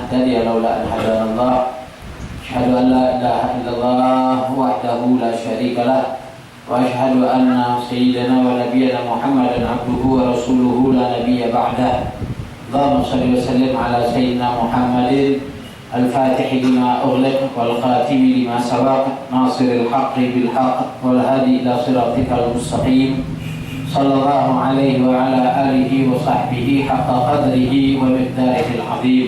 نهتدي لولا أن هدانا الله أشهد أن لا إله إلا الله وحده لا شريك له وأشهد أن سيدنا ونبينا محمدا عبده ورسوله لا نبي بعده اللهم صل وسلم على سيدنا محمد الفاتح لما أغلق والخاتم لما سبق ناصر الحق بالحق والهادي إلى صراطك المستقيم صلى الله عليه وعلى آله وصحبه حق قدره ومقداره العظيم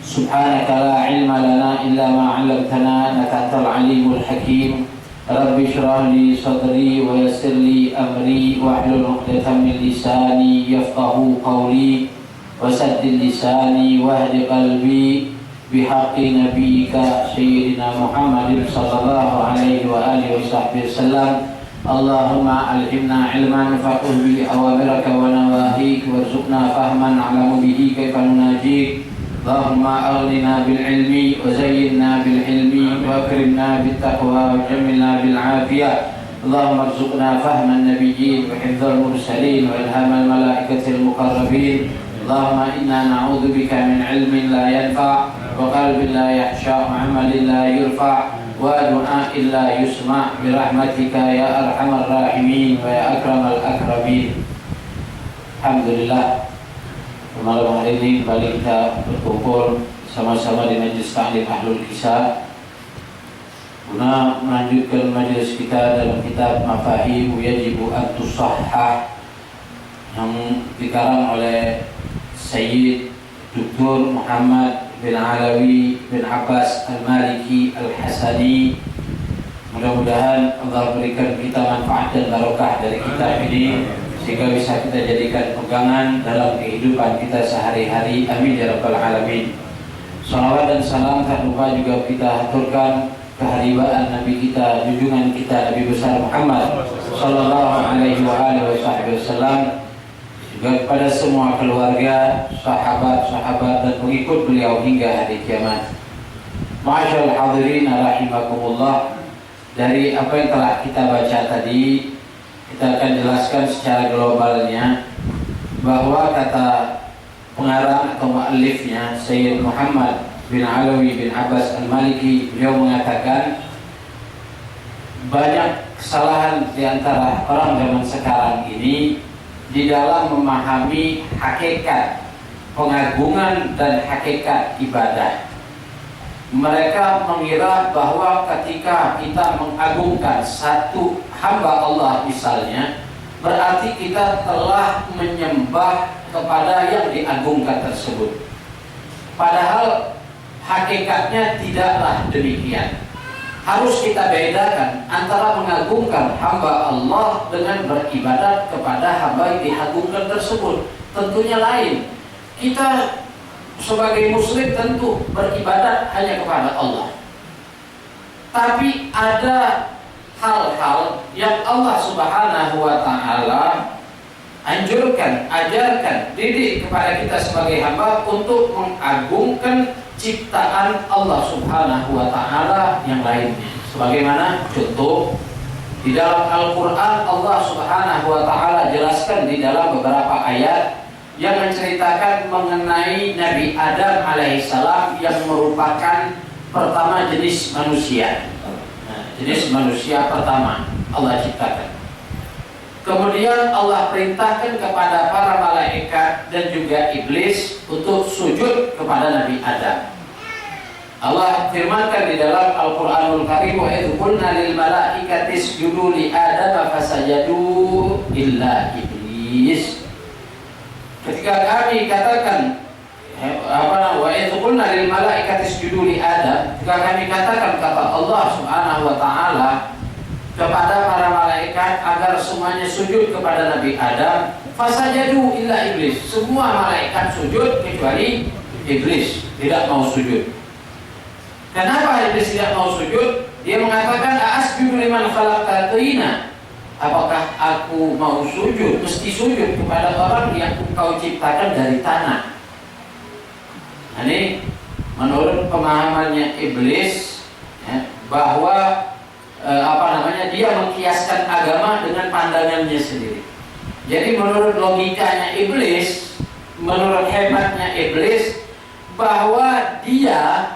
سبحانك لا علم لنا إلا ما علمتنا إنك أنت العليم الحكيم رب اشرح لي صدري ويسر لي أمري واحلل عقدة من لساني يفقه قولي وسدد لساني واهد قلبي بحق نبيك سيدنا محمد صلى الله عليه وآله وصحبه وسلم اللهم ألهمنا علما نفقه به أوامرك ونواهيك وارزقنا فهما نعلم به كيف نناجيك اللهم أغننا بالعلم وزينا بالحلم وأكرمنا بالتقوى وجملنا بالعافية اللهم ارزقنا فهم النبيين وحفظ المرسلين وإلهام الملائكة المقربين اللهم إنا نعوذ بك من علم لا ينفع وقلب لا يخشع وعمل لا يرفع ودعاء لا يسمع برحمتك يا أرحم الراحمين ويا أكرم الأكرمين. Alhamdulillah, malam hari ini kembali kita berkumpul sama-sama di Majelis Ta'lim Ahlul Kisah guna melanjutkan majelis kita dalam kitab Mafahim Yajibu an Tusahhah yang dikarang oleh Sayyid Dr. Muhammad bin Alawi bin Abbas Al-Maliki Al-Hasani. Mudah-mudahan Allah berikan kita manfaat dan barokah dari kitab ini sehingga bisa kita jadikan pegangan dalam kehidupan kita sehari-hari. Amin ya rabbal alamin. Salawat dan salam tak lupa juga kita haturkan keharibaan Nabi kita, junjungan kita Nabi besar Muhammad sallallahu alaihi wa alihi wasallam, juga kepada semua keluarga, sahabat-sahabat dan pengikut beliau hingga hari kiamat. Ma'asyiral hadirin rahimakumullah, dari apa yang telah kita baca tadi, kita akan jelaskan secara globalnya bahwa kata pengarang atau muallifnya Sayyid Muhammad bin Alawi bin Abbas Al-Maliki, beliau mengatakan banyak kesalahan di antara orang zaman sekarang ini di dalam memahami hakikat pengagungan dan hakikat ibadah. Mereka mengira bahwa ketika kita mengagungkan satu hamba Allah misalnya, berarti kita telah menyembah kepada yang diagungkan tersebut. Padahal hakikatnya tidaklah demikian. Harus kita bedakan antara mengagungkan hamba Allah dengan beribadat kepada hamba yang diagungkan tersebut. Tentunya lain. Kita sebagai muslim tentu beribadat hanya kepada Allah. Tapi ada hal-hal yang Allah Subhanahu wa ta'ala anjurkan, ajarkan, didik kepada kita sebagai hamba untuk mengagungkan ciptaan Allah Subhanahu wa ta'ala yang lainnya. Sebagaimana contoh di dalam Al-Quran, Allah Subhanahu wa ta'ala jelaskan di dalam beberapa ayat yang menceritakan mengenai Nabi Adam alaihissalam yang merupakan pertama jenis manusia. Jenis manusia pertama Allah ciptakan. Kemudian Allah perintahkan kepada para malaikat dan juga iblis untuk sujud kepada Nabi Adam. Allah firmankan di dalam Al-Quranul Karim, wa idh qulna lil malaikati isjudu li Adam fasajadu illa iblis. Ketika kami katakan wa idh qulna lil malaikati isjudu li Adam, ketika kami katakan kata Allah Subhanahu wa ta'ala kepada para malaikat agar semuanya sujud kepada Nabi Adam, fasajadu illa iblis, semua malaikat sujud kecuali iblis tidak mau sujud. Kenapa iblis tidak mau sujud? Dia mengatakan asjudu liman khalaqta tina, apakah aku mau sujud, mesti sujud kepada orang yang engkau ciptakan dari tanah. Ini menurut pemahamannya iblis ya, bahwa dia mengkiaskan agama dengan pandangannya sendiri. Jadi menurut logikanya iblis, menurut hebatnya iblis, bahwa dia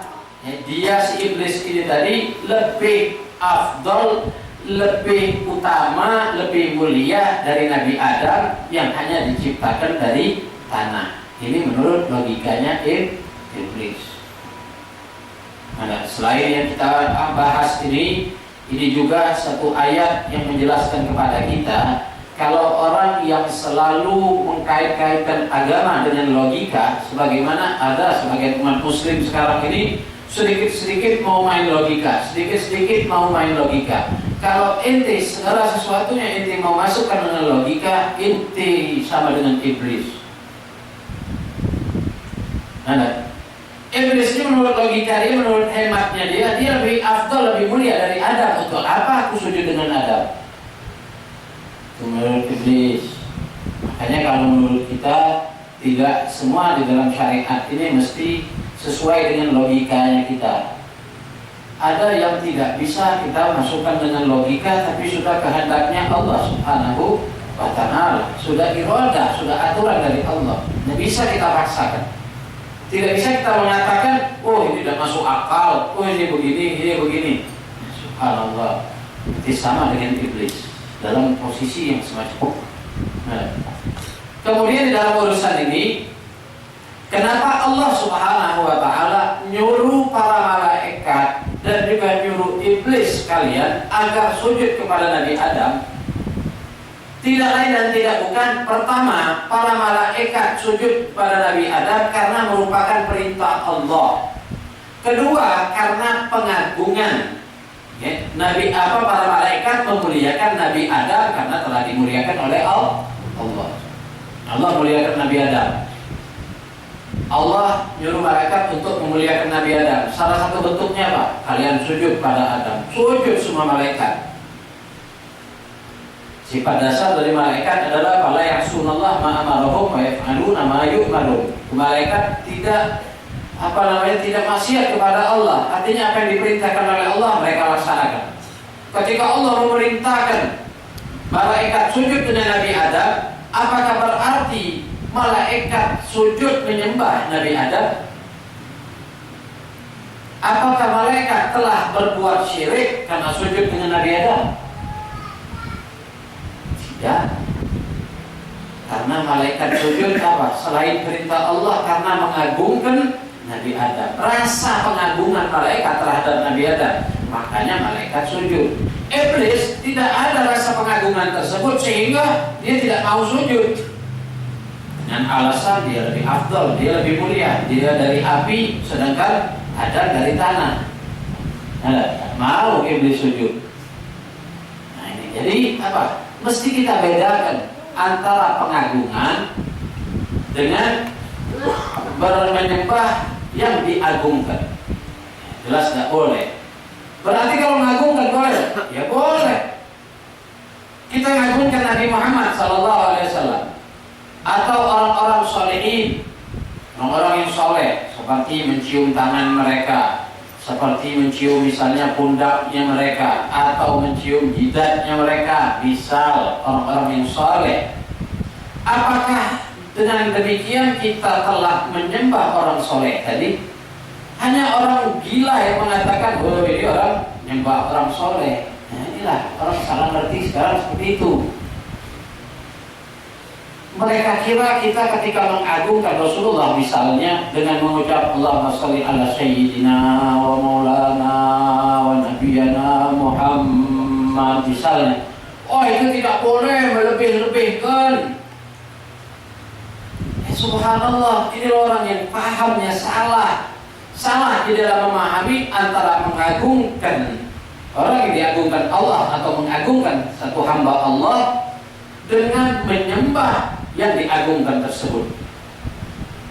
si iblis ini tadi lebih afdol, lebih utama, lebih mulia dari Nabi Adam yang hanya diciptakan dari tanah. Ini menurut logikanya iblis. Nah, selain yang kita bahas ini juga satu ayat yang menjelaskan kepada kita kalau orang yang selalu mengkait-kaitkan agama dengan logika, sebagaimana ada sebagian umat muslim sekarang ini sedikit-sedikit mau main logika, sedikit-sedikit mau main logika. Kalau ente segala sesuatunya ente mau masukkan dengan logika, ente sama dengan iblis. Nah, iblis ini menurut logika dia, menurut hematnya dia lebih afdal, lebih mulia dari Adam. Untuk apa aku sujud dengan Adam? Itu menurut iblis. Makanya kalau menurut kita tidak semua di dalam syariat ini mesti sesuai dengan logikanya kita. Ada yang tidak bisa kita masukkan dengan logika, tapi sudah kehendaknya Allah Subhanahu wa Ta'ala, sudah iradah, sudah aturan dari Allah. Tidak bisa kita paksakan. Tidak bisa kita mengatakan, oh ini tidak masuk akal, oh ini begini. Subhanallah. Itu sama dengan iblis dalam posisi yang semacam. Nah, kemudian di dalam urusan ini, kenapa Allah Subhanahu wa Ta'ala nyuruh para malaikat dan juga nyuruh iblis sekalian agar sujud kepada Nabi Adam? Tidak lain dan tidak bukan, pertama, para malaikat sujud pada Nabi Adam karena merupakan perintah Allah. Kedua, karena pengagungan. Para malaikat memuliakan Nabi Adam karena telah dimuliakan oleh Allah. Allah muliakan Nabi Adam. Allah nyuruh malaikat untuk memuliakan Nabi Adam. Salah satu bentuknya apa? Kalian sujud pada Adam. Sujud semua malaikat. Sifat dasar dari malaikat adalah fala ya'sunallah ma amarahum wa yaf'aluna ma yu'marun. Malaikat tidak tidak maksiat kepada Allah. Artinya apa yang diperintahkan oleh Allah mereka laksanakan. Ketika Allah memerintahkan malaikat sujud dengan Nabi Adam, apakah berarti malaikat sujud menyembah Nabi Adam? Apakah malaikat telah berbuat syirik karena sujud dengan Nabi Adam? Ya, karena malaikat sujud apa? Selain perintah Allah karena mengagungkan Nabi Adam. Rasa pengagungan malaikat terhadap Nabi Adam, makanya malaikat sujud. Iblis tidak ada rasa pengagungan tersebut sehingga dia tidak mau sujud. Dengan alasan dia lebih afdal, dia lebih mulia, dia dari api sedangkan Adam dari tanah. Nah, mau iblis sujud. Nah ini jadi apa? Mesti kita bedakan antara pengagungan dengan menyembah yang diagungkan. Jelas nggak boleh. Berarti kalau mengagungkan boleh? Ya boleh. Kita mengagungkan Nabi Muhammad SAW atau orang-orang solehin, orang-orang yang soleh, seperti mencium tangan mereka, seperti mencium misalnya pundaknya mereka, atau mencium jidatnya mereka, misal orang-orang yang soleh. Apakah dengan demikian kita telah menyembah orang soleh tadi? Hanya orang gila yang mengatakan, oh ini orang menyembah orang soleh. Nah inilah orang salah ngerti sekarang seperti itu. Mereka kira kita ketika mengagungkan Rasulullah misalnya dengan mengucap Allahumma sholli ala sayyidina wa maulana wa nabiyana Muhammad misalnya, oh itu tidak boleh melebih-lebihkan. Subhanallah, ini orang yang pahamnya salah di dalam memahami antara mengagungkan orang yang diagungkan Allah atau mengagungkan satu hamba Allah dengan menyembah yang diagungkan tersebut.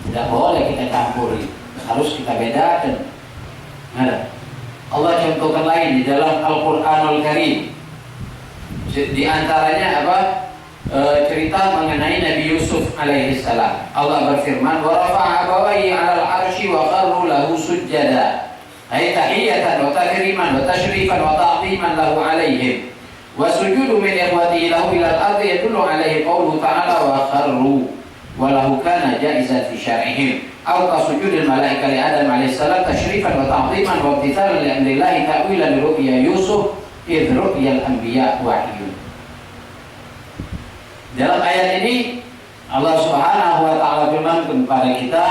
Tidak boleh kita campuri, harus kita bedakan. Nah, Allah contohkan lain di dalam Al-Quranul Karim. Di antaranya apa? Cerita mengenai Nabi Yusuf alaihissalam. Allah berfirman, wa rafa'a abawayhi 'alal 'arsy wa qarru lahu sujjada. Ay tahiyatan wa takriman wa tashrifan wa ta'ziman lahu 'alaihim. Wa sujudu min ikhwatihi lahu ila al-ardi yadullu 'alaihi qawluhu ta'ala wa qarru. walau kana jaizan fi syar'ihim aw ka sujudil malaikati Adam alaihi salam tasyrifan wa ta'dhiman wa imtithalan li amrillahi ta'wilan li ru'ya Yusuf idh ru'yal anbiya wahyun. Dalam ayat ini Allah Subhanahu wa taala firman kepada kita,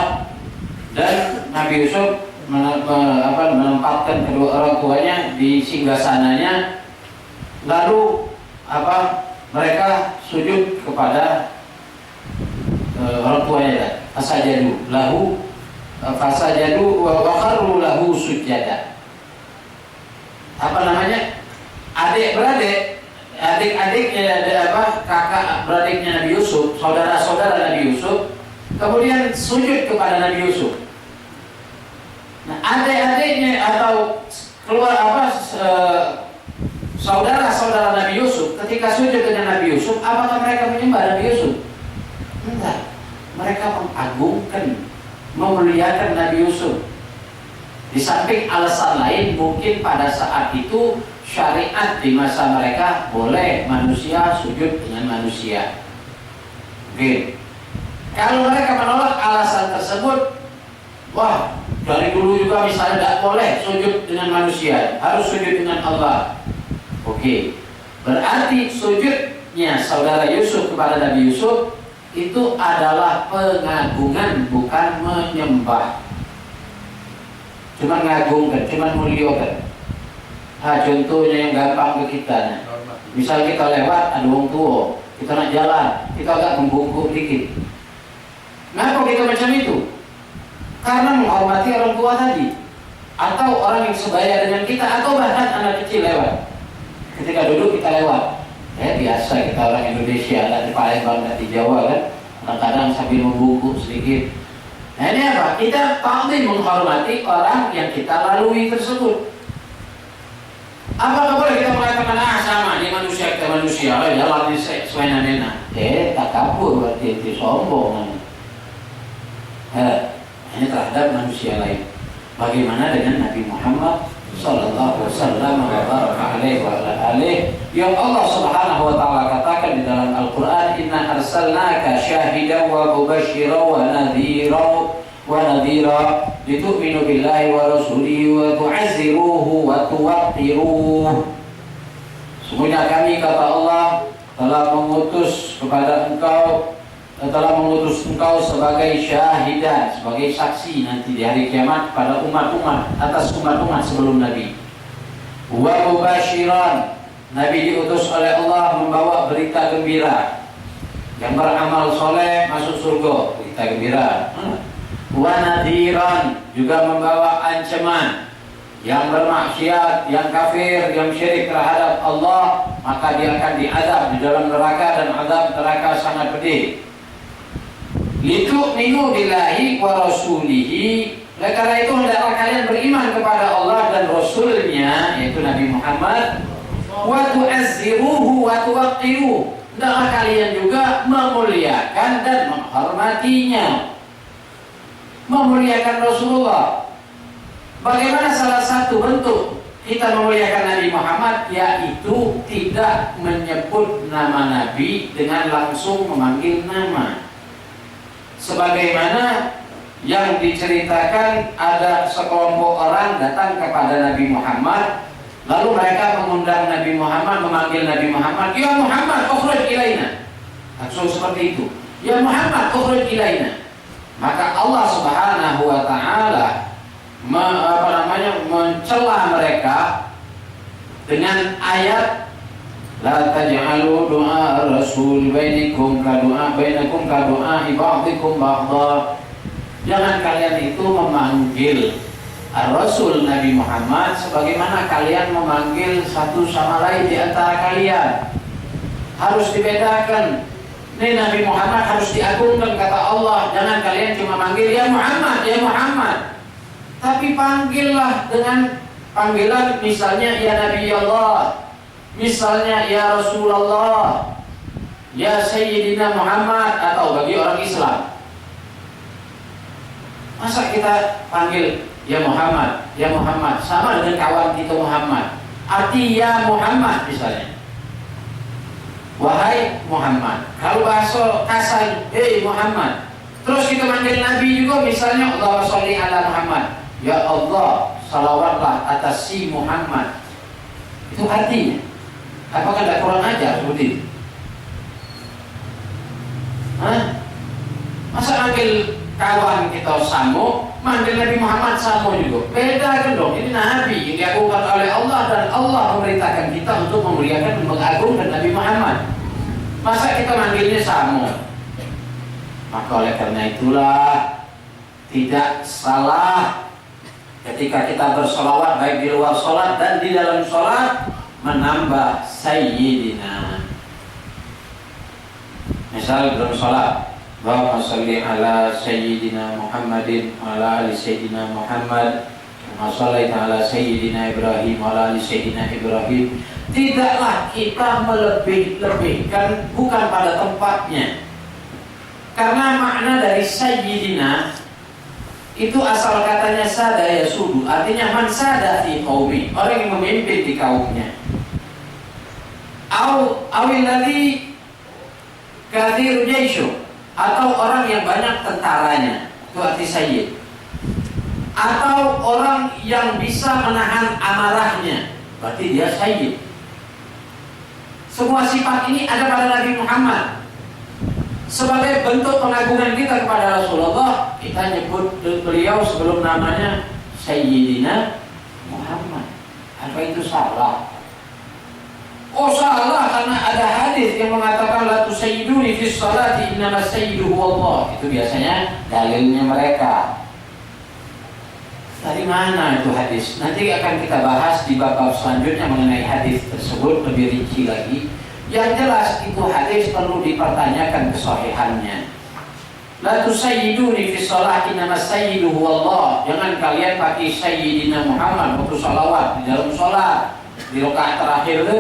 dan Nabi Yusuf menempatkan kedua orang tuanya di singgasananya, lalu mereka sujud kepada orang tuanya, fasajadu lahu fasajadu wa kharru lahu sujada. Adik-adiknya kakak beradiknya Nabi Yusuf, saudara-saudara Nabi Yusuf, kemudian sujud kepada Nabi Yusuf. Nah, adik-adiknya atau saudara-saudara Nabi Yusuf ketika sujud dengan Nabi Yusuf, apakah mereka menyembah Nabi Yusuf? Enggak. Mereka mengagungkan, memuliakan Nabi Yusuf. Di samping alasan lain, mungkin pada saat itu syariat di masa mereka boleh manusia sujud dengan manusia. Oke. Kalau mereka menolak alasan tersebut, wah, dari dulu juga misalnya tidak boleh sujud dengan manusia, harus sujud dengan Allah. Oke. Berarti sujudnya saudara Yusuf kepada Nabi Yusuf itu adalah pengagungan, bukan menyembah. Cuma ngagungkan, cuma muliakan. Contohnya yang gampang ke kita. Misal kita lewat, ada orang tua, kita nak jalan, kita agak membungkuk dikit. Kenapa kita macam itu? Karena menghormati orang tua tadi, atau orang yang sebaya dengan kita, atau bahkan anak kecil lewat. Ketika duduk kita lewat. Biasa kita orang Indonesia, ada di Palembang, ada di Jawa kan, kadang-kadang sambil membungkuk sedikit. Nah ini apa? Kita pasti menghormati orang yang kita lalui tersebut. Apakah boleh kita mengatakan sama dia manusia, kita manusia, jalan di suena-nena? Tak kabur berarti itu sombong. Hanya terhadap manusia lain. Bagaimana dengan Nabi Muhammad sallallahu alaihi wasallam wa baraka alaihi wa ala alihi, yang Allah Subhanahu wa taala katakan di dalam Al-Qur'an, inna arsalnaka syahidan wa mubasysyiran wa nadhira litu'minu billahi wa rasulihi wa tu'azziruhu wa tuwaqqiruhu. Sesungguhnya kami, kata Allah, telah mengutus engkau sebagai syahidan, sebagai saksi nanti di hari kiamat pada umat-umat, atas umat-umat sebelum Nabi. Wa mubasyiran, Nabi diutus oleh Allah membawa berita gembira. Yang beramal soleh masuk surga, berita gembira. Wa nadhiran, juga membawa ancaman. Yang bermaksiat, yang kafir, yang syirik terhadap Allah, maka dia akan diazab di dalam neraka, dan azab neraka sangat pedih. Litu'minu billahi wa rasulihi, oleh karena itu hendaklah kalian beriman kepada Allah dan Rasulnya, yaitu Nabi Muhammad. Wa tu'azziruhu wa tuwaqqiruhu, hendaklah kalian juga memuliakan dan menghormatinya, memuliakan Rasulullah. Bagaimana salah satu bentuk kita memuliakan Nabi Muhammad, yaitu tidak menyebut nama Nabi dengan langsung memanggil nama. Sebagaimana yang diceritakan, ada sekelompok orang datang kepada Nabi Muhammad, lalu mereka mengundang Nabi Muhammad, memanggil Nabi Muhammad, ya Muhammad, ukhruj ilaina. Langsung seperti itu, ya Muhammad, ukhruj ilaina. Maka Allah Subhanahu wa taala mencela mereka dengan ayat, la taj'alu du'a rasul bainakum ka du'a ba'dikum ba'dha. Jangan kalian itu memanggil Rasul Nabi Muhammad sebagaimana kalian memanggil satu sama lain di antara kalian. Harus dibedakan. Ini Nabi Muhammad harus diagungkan, kata Allah. Jangan kalian cuma manggil ya Muhammad, ya Muhammad. Tapi panggillah dengan panggilan, misalnya ya Nabi Allah, misalnya ya Rasulullah, ya Sayyidina Muhammad, atau bagi orang Islam. Masa kita panggil ya Muhammad, ya Muhammad, sama dengan kawan kita Muhammad, arti ya Muhammad misalnya. wahai Muhammad. Kalau bahasa kasar, hei Muhammad. Terus kita manggil Nabi juga, misalnya Allahumma sholli ala Muhammad, ya Allah salawatlah atas si Muhammad. Itu artinya, apakah tidak kurang ajar seperti itu? Masa manggil kawan kita Samo, manggil Nabi Muhammad Samo juga? Beda kan dong. Ini Nabi yang diagungkan oleh Allah, dan Allah memerintahkan kita untuk memuliakan dan mengagungkan Nabi Muhammad. Masa kita manggilnya Samo? Maka oleh karena itulah tidak salah ketika kita bersolawat baik di luar sholat dan di dalam sholat menambah Sayyidina. Misal dalam sholat, Allahumma sholli ala Sayyidina Muhammadin wa ala ali Sayyidina Muhammad, wa shallaita ala Sayyidina Ibrahim wa ala ali Sayyidina Ibrahim. Tidaklah kita melebih-lebihkan, bukan pada tempatnya. Karena makna dari Sayyidina itu asal katanya sada yasudu, artinya man sada fi qaumi, orang yang memimpin di kaumnya. Awil ladzi kathir jaishu, atau orang yang banyak tentaranya, itu arti sayyid. Atau orang yang bisa menahan amarahnya, berarti dia sayyid. Semua sifat ini ada pada Nabi Muhammad. Sebagai bentuk pengagungan kita kepada Rasulullah, kita nyebut beliau sebelum namanya Sayyidina Muhammad. Apa itu salah? Oh salah, karena ada hadis yang mengatakan la tusayyiduni fi sholati innama sayyidu Allah. Itu biasanya dalilnya mereka. Dari mana itu hadis? Nanti akan kita bahas di bab selanjutnya mengenai hadis tersebut lebih rinci lagi. Yang jelas itu hadis perlu dipertanyakan kesahihannya. La tusayyiduni fi sholati innama sayyidu Allah. Jangan kalian pakai Sayyidina Muhammad waktu sholawat di dalam sholat. Di rakaat terakhir itu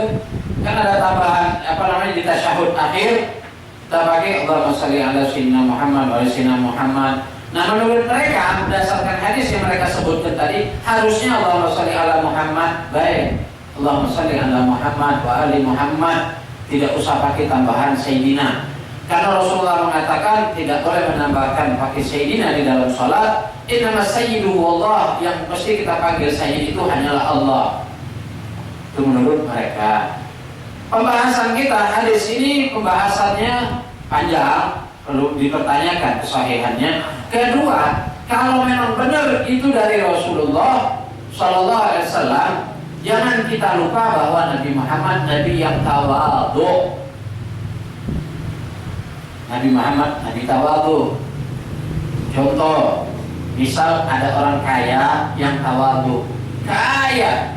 kan ada tambahan di tasyahud akhir kita pakai Allahumma sholli ala sayyidina Muhammad wa ala sayyidina Muhammad. Nah, menurut mereka berdasarkan hadis yang mereka sebutkan tadi, harusnya Allahumma sholli ala Muhammad, baik Allahumma sholli ala Muhammad wa ali Muhammad, tidak usah pakai tambahan sayyidina. Karena Rasulullah mengatakan tidak boleh menambahkan pakai sayyidina di dalam sholat. Innama sayyidu Allah, yang mesti kita panggil sayyid itu hanyalah Allah. Itu menurut mereka. Pembahasan kita hadis ini pembahasannya panjang, perlu dipertanyakan kesahihannya. Kedua, kalau memang benar itu dari Rasulullah Sallallahu Alaihi Wasallam, jangan kita lupa bahwa Nabi Muhammad Nabi yang tawadhu. Nabi Muhammad Nabi tawadhu. Contoh, misal ada orang kaya yang tawadhu, kaya.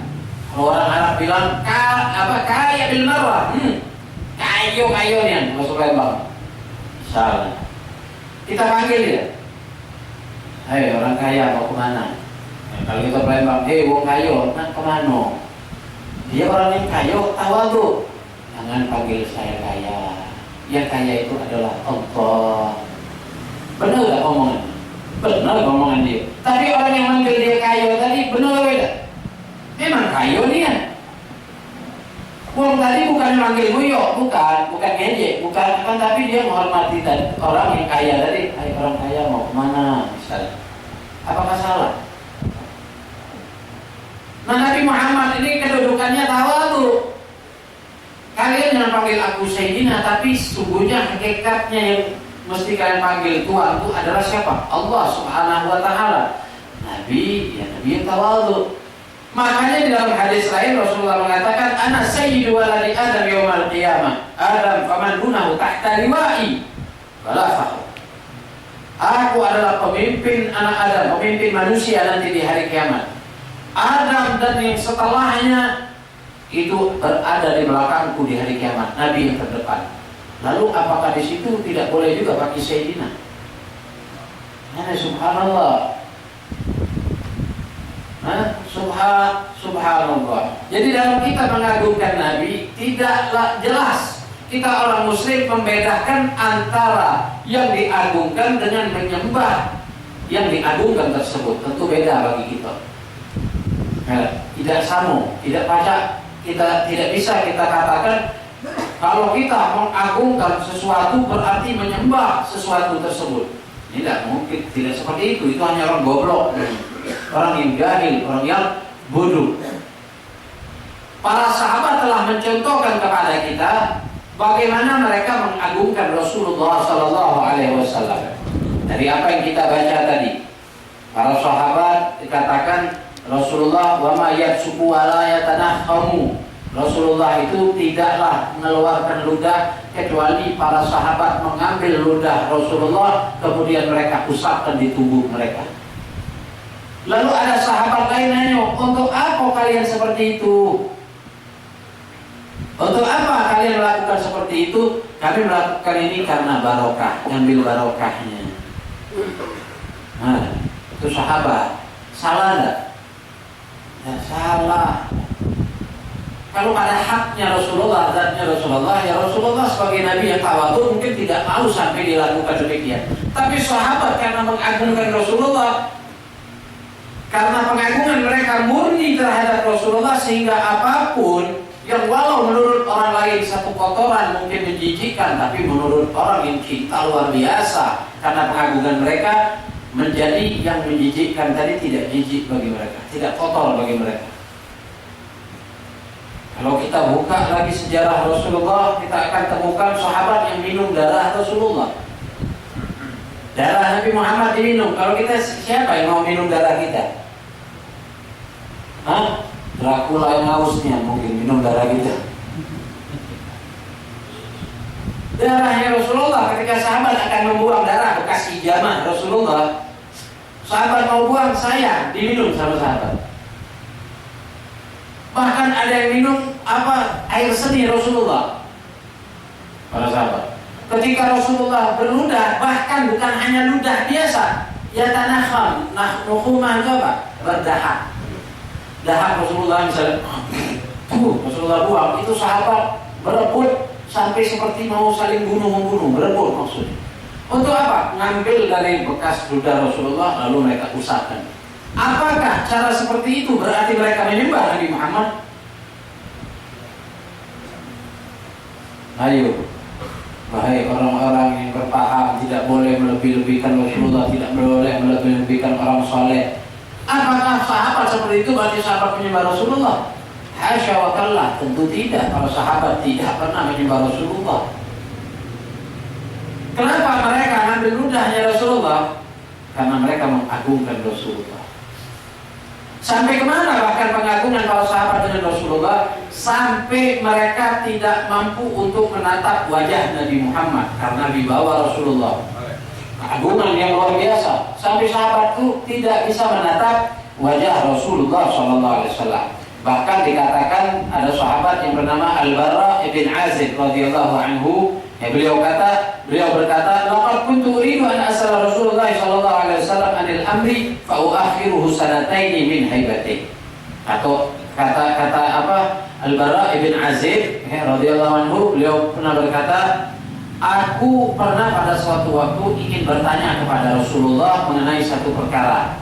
Orang Arab bilang kaya bil marwah. Kayo nih masuk Lembang. Salah. Kita panggil dia. Hei orang kaya mau kemana? Kalau kita Lembang, wong kayo, nak kemana? Dia orang yang kayo tawadhu. Jangan panggil saya kaya. Yang kaya itu adalah Allah. Benar gak omongan? Benar omongan dia. Tapi orang yang manggil dia kayo tadi benar beda. Memang kayo dia. Wong tadi bukan manggil buyok, bukan ngejek, bukan kan, tapi dia menghormati orang yang kaya tadi. Hai orang kaya mau kemana misalnya? Apakah salah? Nah, Nabi Muhammad ini kedudukannya tawadhu. Kalian jangan panggil aku Sayyidina, tapi sungguhnya hakikatnya yang mesti kalian panggil Tuhan itu adalah siapa? Allah Subhanahu wa Ta'ala. Nabi yang tawadhu. Makanya di dalam hadis lain Rasulullah mengatakan ana sayyidu waladi Adam yaumal qiyamah. Adam faman dunahu tahta liwa'i wala fakhr. Aku adalah pemimpin anak Adam, pemimpin manusia nanti di hari kiamat. Adam dan yang setelahnya itu berada di belakangku di hari kiamat, Nabi yang terdepan. Lalu apakah di situ tidak boleh juga pakai Sayyidina? Ya subhanallah. Subhanallah. Jadi dalam kita mengagungkan Nabi, tidaklah jelas kita orang Muslim membedakan antara yang diagungkan dengan menyembah yang diagungkan tersebut. Tentu beda bagi kita. Tidak sama, tidak pacak. Kita tidak bisa kita katakan kalau kita mengagungkan sesuatu berarti menyembah sesuatu tersebut. Ini tidak mungkin, tidak seperti itu. Itu hanya orang goblok, orang yang jahil, orang yang bodoh. Para sahabat telah mencontohkan kepada kita bagaimana mereka mengagungkan Rasulullah Sallallahu Alaihi Wasallam. Dari apa yang kita baca tadi, para sahabat dikatakan Rasulullah wa ma yatsuku wa la yatanahhamu. Rasulullah itu tidaklah mengeluarkan ludah kecuali para sahabat mengambil ludah Rasulullah kemudian mereka usapkan di tubuh mereka. Lalu ada sahabat lain nanya, untuk apa kalian seperti itu? Untuk apa kalian melakukan seperti itu? Kami melakukan ini karena barokah, ngambil barokahnya. Nah, itu sahabat. Salah enggak? Ya salah. Kalau pada haknya Rasulullah, zatnya Rasulullah, ya Rasulullah sebagai Nabi yang tawadhu mungkin tidak mau sampai dilakukan demikian. Tapi sahabat karena mengagungkan Rasulullah, karena pengagungan mereka murni terhadap Rasulullah, sehingga apapun yang walau menurut orang lain satu kotoran mungkin menjijikkan, tapi menurut orang yang cinta luar biasa, karena pengagungan mereka menjadi yang menjijikkan tadi tidak jijik bagi mereka, tidak kotor bagi mereka. Kalau kita buka lagi sejarah Rasulullah, kita akan temukan sahabat yang minum darah Rasulullah. Darah Nabi Muhammad diminum. Kalau kita, siapa yang mau minum darah kita? Hah? Dracula yang hausnya mungkin minum darah kita. Darahnya Rasulullah, ketika sahabat akan membuang darah bekas hijamah Rasulullah, sahabat mau buang, saya diminum sama sahabat. Bahkan ada yang minum air seni Rasulullah, para sahabat. Ketika Rasulullah berludah, bahkan bukan hanya ludah biasa, ya tanaham, nuhumah itu apa? Berdahak. Dahak Rasulullah misalnya, Rasulullah buang, itu sahabat berebut sampai seperti mau saling bunuh-membunuh, berebut maksudnya. Untuk apa? Ngambil dari bekas ludah Rasulullah lalu mereka usapkan. Apakah cara seperti itu berarti mereka menyembah Nabi Muhammad? Ayo, wahai orang-orang yang berpaham, tidak boleh melebih-lebihkan Rasulullah, tidak boleh melebih-lebihkan orang soleh. Apakah sahabat seperti itu berarti sahabat menyembah Rasulullah? Hasya wa kallah, tentu tidak. Para sahabat tidak pernah menyembah Rasulullah. Kenapa mereka ngambil ludahnya Rasulullah? Karena mereka mengagungkan Rasulullah. Sampai kemana bahkan pengagungan para sahabat dengan Rasulullah, sampai mereka tidak mampu untuk menatap wajah Nabi Muhammad karena dibawa Rasulullah. Keagungan yang luar biasa, sampai sahabat itu tidak bisa menatap wajah Rasulullah SAW. Bahkan dikatakan ada sahabat yang bernama Al-Barra ibn Azib radhiyallahu anhu, beliau berkata, laqad kuntu uridu an as'ala Rasulullah sallallahu alaihi wasallam anil amri fa uakhiruhu sanataini min haibati. Atau kata Al-Barra ibn Azib radhiyallahu anhu, beliau pernah berkata, aku pernah pada suatu waktu ingin bertanya kepada Rasulullah mengenai satu perkara,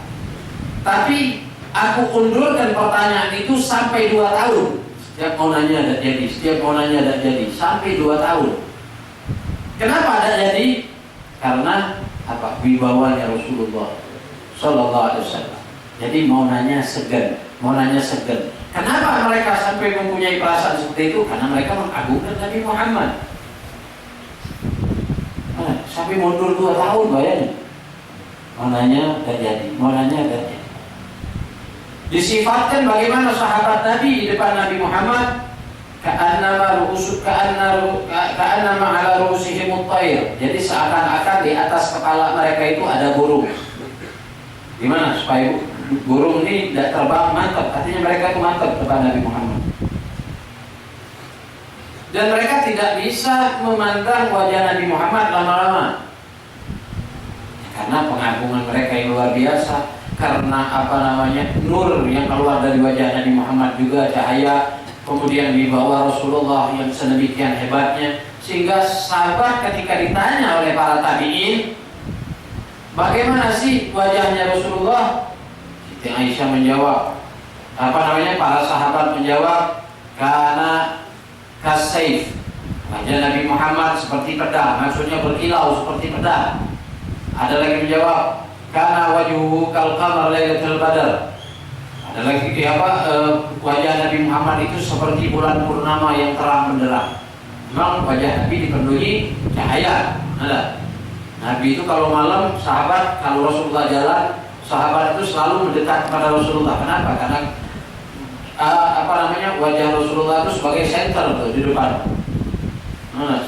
tapi aku undurkan pertanyaan itu sampai 2 tahun. Setiap mau nanya tidak jadi, sampai 2 tahun. Kenapa tidak jadi? Karena wibawanya Rasulullah Sallallahu Alaihi Wasallam. Jadi mau nanya segan. Kenapa mereka sampai mempunyai perasaan seperti itu? Karena mereka mengagungkan Nabi Muhammad. Sampai mundur 2 tahun bayangin. Mau nanya tidak jadi. Disifatkan bagaimana sahabat Nabi di depan Nabi Muhammad, ka'annama ala ru'usihim at-tayr. Jadi seakan-akan di atas kepala mereka itu ada burung. Gimana supaya burung ini tidak terbang mantap? Artinya mereka itu mantap depan Nabi Muhammad. Dan mereka tidak bisa memandang wajah Nabi Muhammad lama-lama karena pengagungan mereka yang luar biasa. Karena nur yang keluar dari wajah Nabi Muhammad juga cahaya, kemudian dibawa Rasulullah yang sedemikian hebatnya, sehingga sahabat ketika ditanya oleh para tabi'in, bagaimana sih wajahnya Rasulullah? Siti Aisyah menjawab, para sahabat menjawab, karena kasayf, Wajah Nabi Muhammad seperti pedang, maksudnya berkilau seperti pedang. Ada lagi menjawab, kana wajhuhu kal qamar lailatul badar. Ada lagi wajah Nabi Muhammad itu seperti bulan purnama yang terang benderang. Memang wajah Nabi dipenuhi cahaya. Ada. Nabi itu kalau malam, sahabat kalau Rasulullah jalan, sahabat itu selalu mendekat kepada Rasulullah. Kenapa? Karena wajah Rasulullah itu sebagai senter tuh di depan.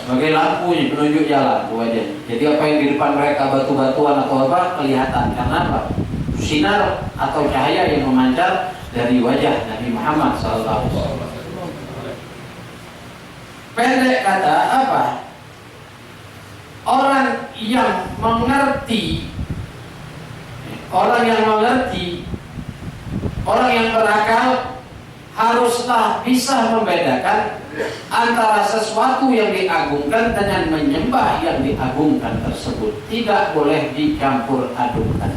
Sebagai lampunya penunjuk jalan wajah. Jadi apa yang di depan mereka batu-batuan atau apa kelihatan. Karena apa? Sinar atau cahaya yang memancar dari wajah Nabi Muhammad SAW. Pendek kata apa? Orang yang mengerti, orang yang berakal haruslah bisa membedakan antara sesuatu yang diagungkan dengan menyembah yang diagungkan tersebut. Tidak boleh dicampur adukkan.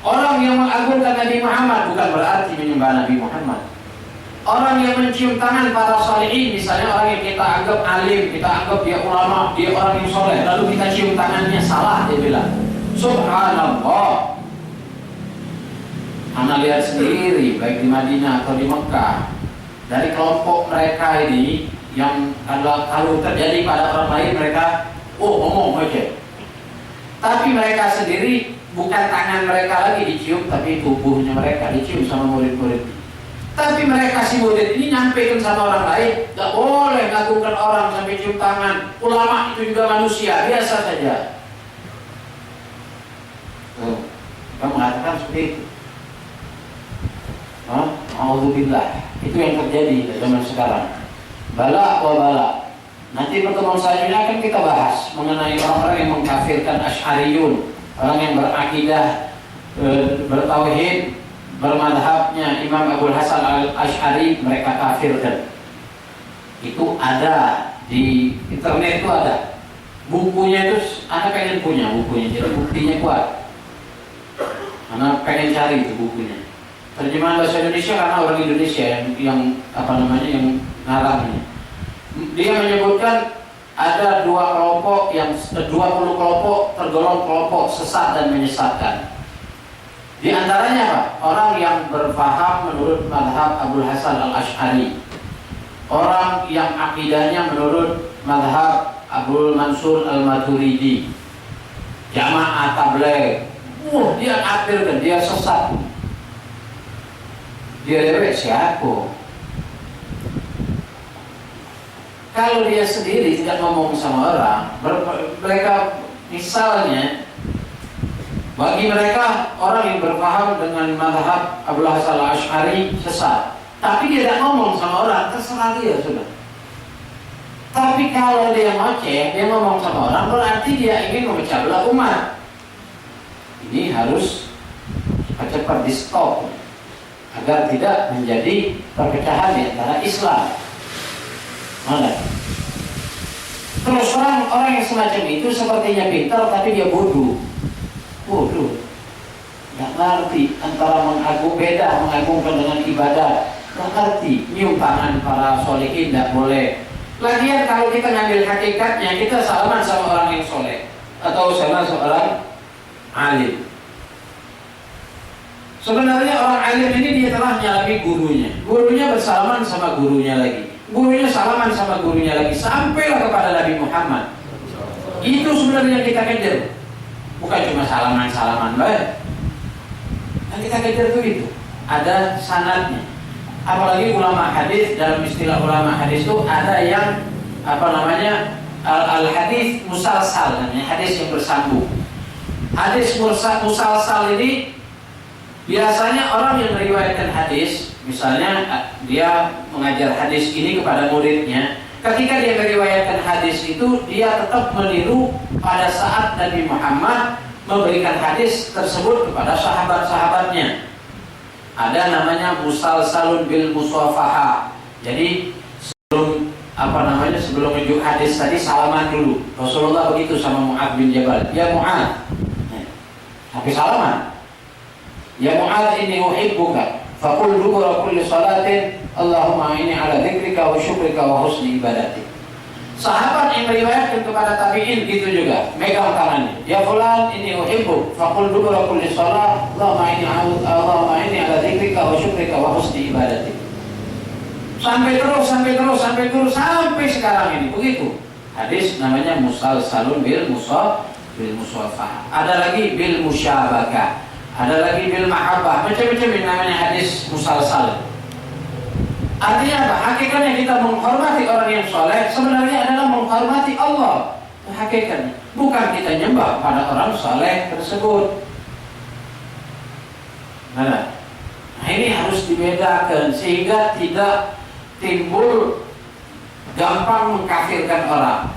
Orang yang mengagungkan Nabi Muhammad bukan berarti menyembah Nabi Muhammad. Orang yang mencium tangan para salihin, misalnya orang yang kita anggap alim, kita anggap dia ulama, dia orang yang soleh, lalu kita cium tangannya, salah dia bilang. Subhanallah. Anda lihat sendiri, baik di Madinah atau di Mekah, dari kelompok mereka ini yang kalau terjadi pada orang lain mereka ngomong aja. Tapi mereka sendiri bukan tangan mereka lagi dicium, tapi tubuhnya mereka dicium sama murid-murid. Tapi mereka si murid ini nyampaikan sama orang lain, gak boleh ngagungkan orang sampai cium tangan. Ulama itu juga manusia, biasa saja. Kita mengatakan seperti itu. Alhamdulillah, itu yang terjadi zaman sekarang. Bala wa bala. Nanti pertemuan selanjutnya akan kita bahas mengenai orang-orang yang mengkafirkan Asy'ariyun, orang yang berakidah bertauhid, bermadhabnya Imam Abul Hasan Al-Asy'ari, mereka kafirkan. Itu ada di internet, itu ada bukunya. Itu anak pengen punya bukunya, jadi buktinya kuat. Anak pengen cari itu bukunya, terjemahan bahasa Indonesia, karena orang Indonesia yang ngarangnya. Dia menyebutkan ada 20 kelompok tergolong kelompok sesat dan menyesatkan. Di antaranya apa? Orang yang berfaham menurut madhab Abul Hasan Al-Asy'ari, orang yang akidahnya menurut madhab Abul Mansur Al-Maturidi, Jamaah Tabligh. Dia kafir dan dia sesat. Dia dewek siapa? Kalau dia sendiri tidak ngomong sama orang, mereka misalnya, bagi mereka orang yang berpaham dengan madhab Abul Hasan Al-Asy'ari sesat, tapi dia tidak ngomong sama orang, terserah dia sudah. Tapi kalau dia ngoceh, dia ngomong sama orang, berarti dia ingin memecah belah umat. Ini harus cepat-cepat di stop agar tidak menjadi perpecahan di antara Islam. Mana? Terus orang yang semacam itu sepertinya pintar tapi dia bodoh. Nggak ngerti antara mengagungkan dengan ibadah. Nggak ngerti. Nyium tangan para solehin nggak boleh. Lagian kalau kita ngambil hakikatnya, kita salaman sama orang yang soleh atau sama seorang alim. Sebenarnya orang alim ini dia telah nyalapi gurunya. Gurunya bersalaman sama gurunya lagi. Gurunya salaman sama gurunya lagi. Sampailah kepada Nabi Muhammad. Itu sebenarnya yang kita kejar. Bukan cuma salaman-salaman baik. Yang kita kejar itu ada sanadnya. Apalagi ulama hadis, dalam istilah ulama hadis itu ada yang al-hadis musalsal, namanya hadis yang bersambung. Hadis musalsal ini biasanya orang yang meriwayatkan hadis, misalnya dia mengajar hadis ini kepada muridnya, ketika dia meriwayatkan hadis itu dia tetap meniru pada saat Nabi Muhammad memberikan hadis tersebut kepada sahabat-sahabatnya. Ada namanya musalsalun bil musafaha. Jadi sebelum menunjuk hadis tadi salaman dulu. Rasulullah begitu sama Mu'adz bin Jabal. Ya Mu'adz, tapi salaman. Ya Mu'adz, inni uhibbuka. Faqul dubura kulli salatin Allahumma inni ala dzikrika wa syukrika wa husni ibadatik. Sahabat yang meriwayatkan kepada tabi'in gitu juga, megang tangannya. Ya fulan inni uhibbu, faqul dubura kulli shalah, Allahumma inni ala dzikrika wa syukrika wa husni ibadatik. Sampai sekarang ini begitu. Hadis namanya musalsalun bil musafah. Ada lagi bil musyabakah. Ada lagi bil mahabbah. Macam-macam yang namanya hadis musalsal. Artinya apa? Hakikatnya kita menghormati orang yang soleh sebenarnya adalah menghormati Allah. Hakikatnya bukan kita nyembah pada orang soleh tersebut. Nah, ini harus dibedakan sehingga tidak timbul gampang mengkafirkan orang,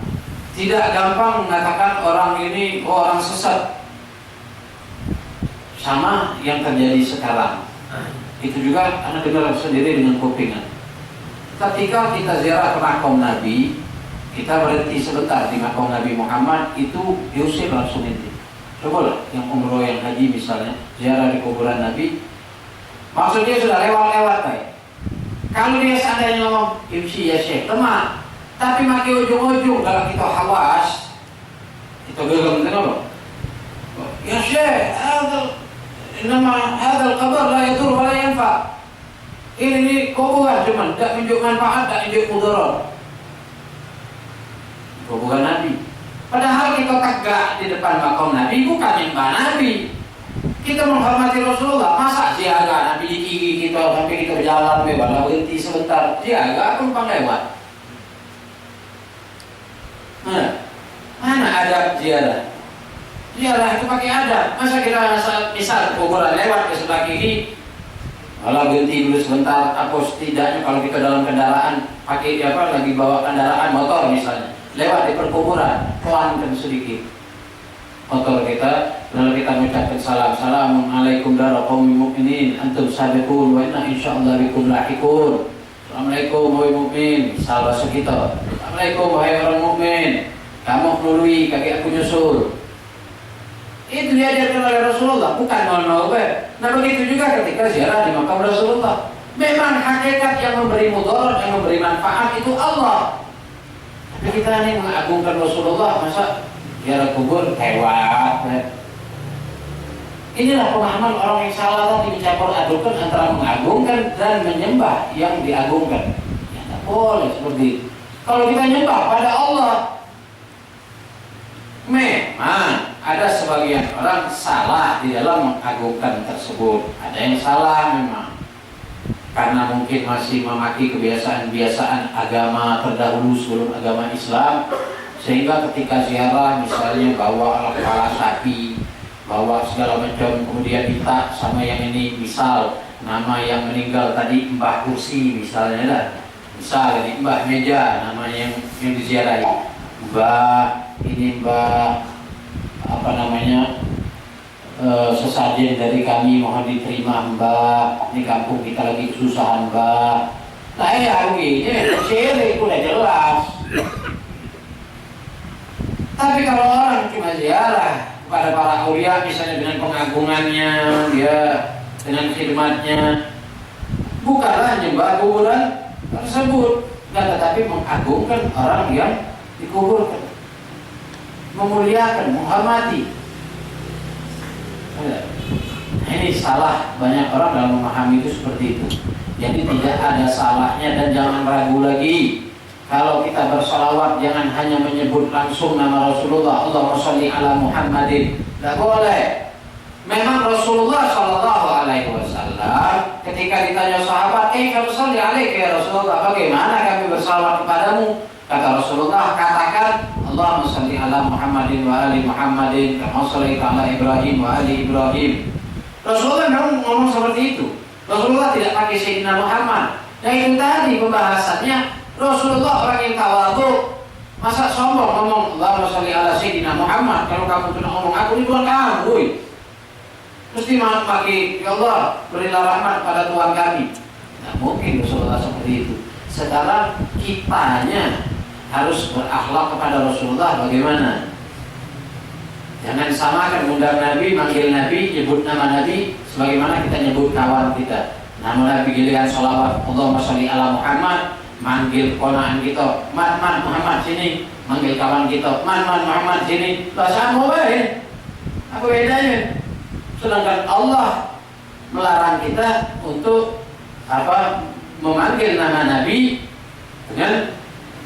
tidak gampang mengatakan orang ini orang sesat. Sama yang terjadi sekarang. Itu juga Anda dengar sendiri dengan kupingan. Ketika kita ziarah ke makam Nabi, kita berhenti sebentar di makam Nabi Muhammad, itu diusir langsung itu. Cobalah yang umroh, yang haji misalnya, ziarah di kuburan Nabi, maksudnya sudah lewat-lewat kayak. Kalau dia seandainya ngomong imsi ya syekh, teman, tapi maki ujung-ujung kalau kita hawas, kita gegam dengar. Ya syekh, nama hadal kabar la yadur wa la yanfa. Ini kuburan cuman tak tunjuk manfaat, tak tunjuk mudarat. Kuburan Nabi. Padahal kita tegak di depan makam Nabi bukan nyembah Nabi. Kita menghormati Rasulullah. Masa siaga Nabi di gigi kita sampai kita berjalan bebas berhenti sebentar. Siaga tumpang lewat. Mana adab ziarah? Ziarah itu pakai adab. Masa kita misal kuburan lewat ke sebelah kiri, kalau berhenti dulu sebentar, atau setidaknya kalau kita dalam kendaraan pakai lagi bawa kendaraan motor misalnya, lewat di perkuburan, pelankan sedikit motor kita, lalu kita mengucapkan salam, assalamualaikum dara qaumil mukminin, antum sabiqun wa inna insyaallah bikum lahiqun. Assalamualaikum wahai mukmin, salam kita. Assalamualaikum wahai orang mukmin, kamu melalui kaki aku nyusul. Itu diajarkan oleh Rasulullah, bukan nol-nol. Nah begitu juga ketika ziarah di makam Rasulullah. Memang hakikat yang memberi mudarat, yang memberi manfaat itu Allah. Tapi kita ini mengagungkan Rasulullah, masa ziarah kubur lewat. Inilah pemahaman orang yang salah tadi, mencampur adukan antara mengagungkan dan menyembah yang diagungkan. Ya tak boleh seperti itu. Kalau kita nyembah pada Allah, memang ada sebagian orang salah di dalam mengagungkan tersebut. Ada yang salah memang, karena mungkin masih memakai kebiasaan-kebiasaan agama terdahulu sebelum agama Islam, sehingga ketika ziarah misalnya bawa kepala sapi, bawa segala macam, kemudian minta sama yang ini, misal nama yang meninggal tadi Mbah Kursi misalnya lah, misal ini Mbah Meja namanya yang diziarahi, Mbah ini Mbah sesajen dari kami mohon diterima Mbah, ini kampung kita lagi kesusahan Mbah. Nah ya begini, syirik udah jelas. Tapi kalau orang cuma ziarah kepada para aulia misalnya dengan pengagungannya, dia dengan khidmatnya, bukanlah nyembah kuburan tersebut, tetapi mengagungkan orang yang dikuburkan, memuliakan, menghormati. Ini salah banyak orang dalam memahami itu seperti itu. Jadi tidak ada salahnya, dan jangan ragu lagi. Kalau kita bersalawat jangan hanya menyebut langsung nama Rasulullah, Allahumma sholli ala Muhammadin. Tidak boleh. Memang Rasulullah Shallallahu Alaihi Wasallam ketika ditanya sahabat, kalau sholli alaika ya Rasulullah, bagaimana kami bersalawat kepadamu? Kata Rasulullah, katakan Allahumma sholli ala Muhammadin wa ali Muhammadin kama shallaita ala Ibrahim wa ali Ibrahim. Rasulullah memang ngomong seperti itu. Rasulullah tidak pakai Sayyidina Muhammad. Nah itu tadi pembahasannya, Rasulullah orang yang tawadhu. Masa sombong ngomong Allahumma sholli ala Sayyidina Muhammad, kalau kamu tidak ngomong aku ini Tuhan kamu. Mesti pakai ya Allah berilah rahmat pada Tuhan kami. Nah mungkin Rasulullah seperti itu. Sekarang kitanya harus berakhlak kepada Rasulullah bagaimana? Jangan samakan undang Nabi, manggil Nabi, nyebut nama Nabi sebagaimana kita nyebut kawan kita. Nama Nabi giliran sholawat Allahumma sholli ala Muhammad, manggil konaan kita, man Muhammad sini, manggil kawan kita, man Muhammad sini, lah sama baik. Apa bedanya? Sedangkan Allah melarang kita untuk memanggil nama Nabi dengan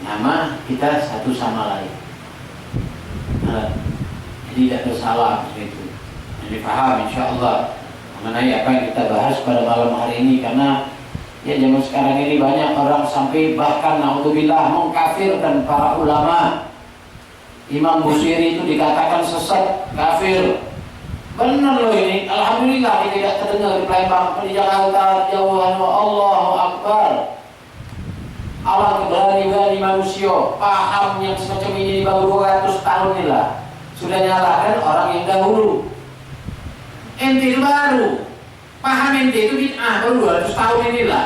nama kita satu sama lain. Nah, jadi tidak bersalah itu. Jadi paham insya Allah mengenai apa yang kita bahas pada malam hari ini, karena ya zaman sekarang ini banyak orang sampai bahkan naudzubillah mengkafirkan para ulama. Imam Busiri itu dikatakan sesat, kafir. Benar loh ini. Alhamdulillah ini tidak terdengar di Palembang, di Jakarta jauh. Allahu Akbar. Allah keberani manusia paham yang semacam ini baru 200 tahun inilah sudah nyalahkan orang yang dahulu. Ente baru paham ente itu bid'ah baru 200 tahun inilah.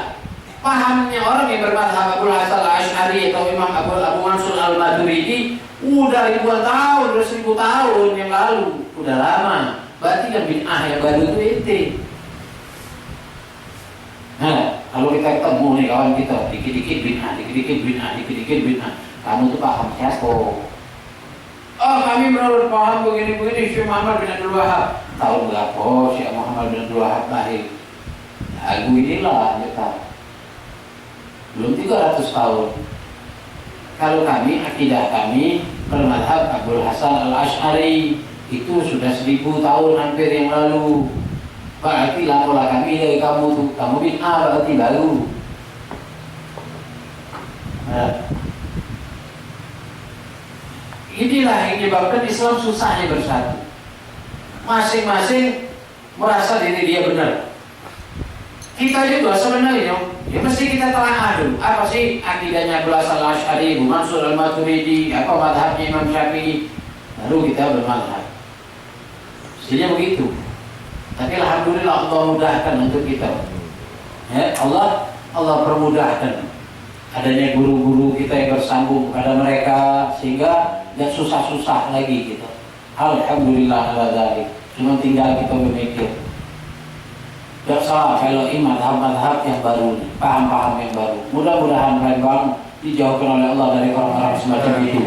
Pahamnya orang yang bermadhab Abul Hasan Al-Asy'ari atau Imam Abu Mansur Al-Maturidi udah ribuan tahun, udah 1000 tahun yang lalu, udah lama. Berarti yang bid'ah yang baru itu ente. Nah, kalau kita ketemu nih kawan kita, dikit-dikit bid'ah, kamu tuh paham siapa? Oh, kami menurut paham begini-begini, Syekh Muhammad bin Abdul Wahab. Tahun berapa Syekh Muhammad bin Abdul Wahab lahir? Lagu inilah kita. Belum 300 tahun. Kalau kami, akidah kami bermadhab Abul Hasan Al-Asy'ari, itu sudah 1000 tahun hampir yang lalu. Berarti lapolah kami dari kamu tuh, kamu bid'ah berarti baru. Nah, inilah yang menyebabkan Islam susahnya bersatu. Masing-masing merasa diri dia benar. Kita juga sebenarnya ya mesti kita telah dulu. Apa sih akidahnya Abul Hasan Al-Asy'ari, Abu Mansur Al-Maturidi, apa madhabnya Imam Syafi'i, baru kita bermadhab. Mestinya begitu. Tapi alhamdulillah Allah mudahkan untuk kita. Ya, Allah permudahkan adanya guru-guru kita yang bersambung pada mereka sehingga tidak susah-susah lagi kita. Alhamdulillah ala dzalik. Cuma tinggal kita berpikir. Tidak salah kalau ini madhab-madhab yang baru, paham-paham yang baru. Mudah-mudahan Palembang dijauhkan oleh Allah dari orang-orang semacam itu.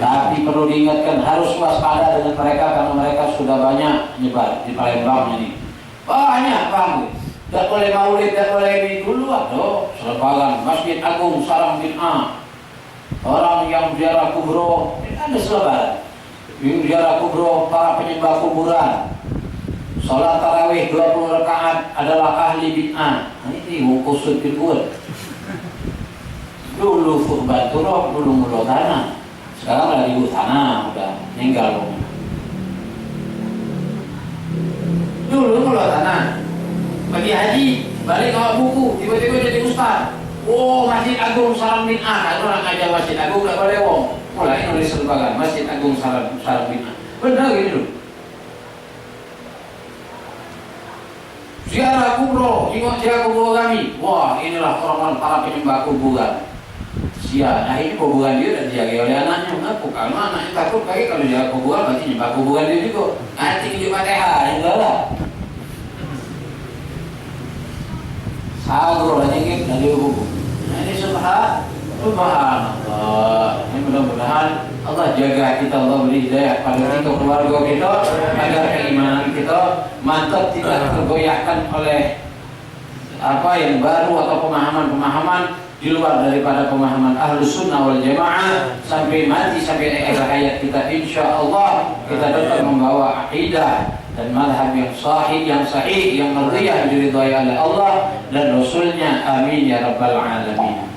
Tapi perlu diingatkan harus waspada dengan mereka karena mereka sudah banyak menyebar di Palembang ini. Banyak banget. Tidak boleh maulid, tidak boleh ini dulu atau selebaran Masjid Agung Sarang Bid'ah. Orang yang ziarah kubro, ada selebaran. Yang ziarah kubro para penyembah kuburan. Salat tarawih 20 rakaat adalah ahli bid'ah. Nah, ini kusut kedua. Dulu kurban turun, dulu mulut tanah. Sekarang lagi di tanah, udah meninggal. Dulu mulut tanah. Bagi haji, balik bawa buku, tiba-tiba jadi ustaz. Oh, Masjid Agung Sarang Bid'ah. Kalau orang aja Masjid Agung gak boleh wong. Mulai nulis lembaga Masjid Agung Sarang Bid'ah. Benar gitu. Ziarah kubro, tengok ziarah kubro kami. Wah, inilah orang-orang para penyembah kuburan. Nah ini kuburan dia dan dijaga oleh anaknya. Kenapa? Karena anaknya takut lagi kalau ziarah kuburan berarti nyembah kuburan dia juga. Nanti hidup Fatihah, enggak lah. Sagro aja gitu dari buku. Nah ini subhanallah. Ini mudah-mudahan Allah jaga kita, Allah beri hidayah pada kita, keluarga kita, agar keimanan kita mantap, tidak tergoyahkan oleh apa yang baru atau pemahaman-pemahaman di luar daripada pemahaman Ahlus Sunnah wal Jamaah sampai mati, sampai akhir hayat kita. Insya Allah kita tetap membawa akidah dan madhab yang sahih, yang merdiyah diridhai oleh Allah dan Rasulnya. Amin ya rabbal alamin.